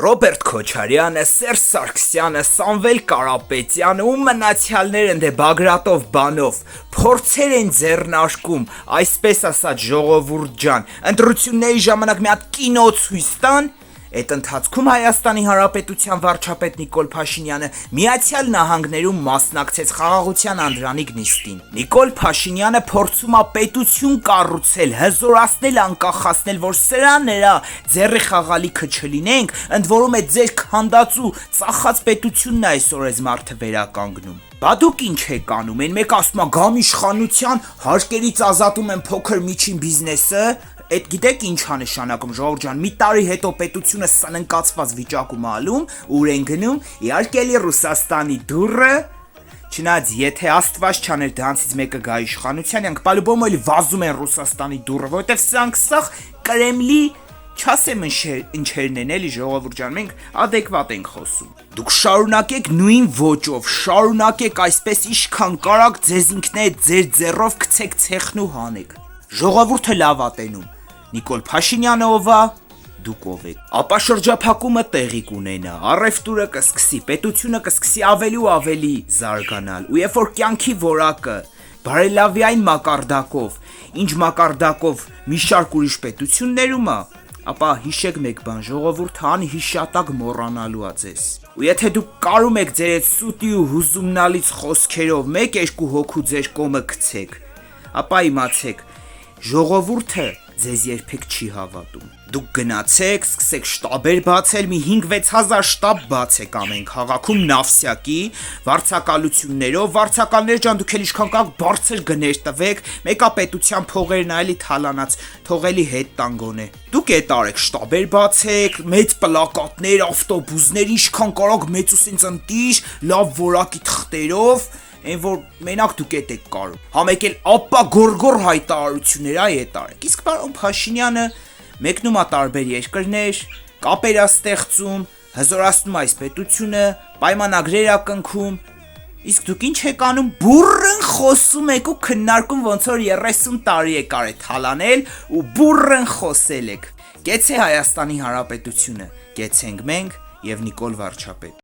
Ռոբերտ Քոչարյանը, Սերժ Սարգսյանը, Սամվել Կարապետյանը ու մնացյալները դե Բագրատով բանով փորձեր են ձեռնարկում, այսպես ասած ժողովուրդ ջան, ընտրությունների ժամանակ մի հատ կինո ցույց տան, այդ ընթացքում Հայաստանի Հանրապետության վարչապետ Նիկոլ Փաշինյանը Միացյալ Նահանգներում մասնակցեց խաղաղության անդրանիկ նիստին։ Նիկոլ Փաշինյանը փորձում է պետություն կառուցել, հզորացնել, անկախացնել, որ սրա նրա ձեռի խաղալիքը չլինենք, ընդ որում է ձեր քանդած ու ծախած պետությունն է այսօր այս մարդը վերականգնում։ Բա դուք ինչ եք անում, են մեկ ասում է գամ իշխանության, հարկերից ազատում են փոքր միջին բիզնեսը, այդ գիտեք ինչ է նշանակում ժողովուրդ ջան, մի տարի հետո պետությունը սննկացված վիճակում ալում, ուր են գնում, իհարկե էլի Ռուսաստանի դուռը, չնայած եթե Աստված չաներ դրանցից մեկը գա իշխանության, yank պալուբոմ էլի վազում են Ռուսաստանի դուռը, որովհետև սրանք սաղ Կրեմլի չասեմ ինչերն են էլի ժողովուրդ ջան, մենք adekvat ենք խոսում։ Դուք շարունակեք նույն ոճով, շարունակեք այսպես ինչքան կարաք ձեզ ինքներդ ձեր ձեռով գցեք ցեխն ու հանեք։ Ժողովուրդը լավ ա տենում։ Նիկոլ Փաշինյանը ով է, դուք ով եք։ Ապա շրջափակումը տեղի կունենա, առևտուրը կսկսի, պետությունը կսկսի ավելի ու ավելի զարգանալ, ու երբ որ կյանքի որակը բարելավյային մակարդակով, ինչ մակարդակով մի շարք ուրիշ պետություններում է, ապա հիշեք մեկ բան, ժողովուրդը անհիշատակ մոռանալու է ձեզ։ Ու եթե դուք կարում եք ձեր այդ սուտի ու հուզումնալից խոսքերով մեկ-երկու հոգու ձեր կոմը գցեք, ապա իմացեք, ժողովուրդը ձեզ երբեք չի հավատում։ Դուք գնացեք, սկսեք շտաբեր բացել, մի 5-6 հազար շտաբ բացեք ամեն քաղաքում նավսյակի, վարձակալություններով, վարձակալներ ջան դուք էլ ինչքան կարող բարձր գներ տվեք, մեկա պետության փողերն այլի թալանած, թողելի հետ տան գոնե։ Դուք էդ արեք, շտաբեր բացեք, մեծ պլակատներ, ավտոբուսներ, ինչքան կարող մեծ ու սենց ընտիր, լավ որակի թղթերով, այն որ մենակ դուք էդ եք կարող։ Համեք էլ ապա գորգոր հայտարարություններ այդ արեք։ Իսկ պարոն Փաշինյանը մեկնում է տարբեր երկրներ, կապեր է ստեղծում, հզորացնում այս պետությունը, պայմանագրեր է կնքում։ Իսկ դուք ինչ եք անում, բուրըն խոսում եք ու քննարկում ոնց որ 30 տարի եք արել թալանել ու բուրըն խոսել եք։ Կեցե Հայաստանի Հանրապետությունը, կեցենք մենք եւ Նիկոլ վարչապետ։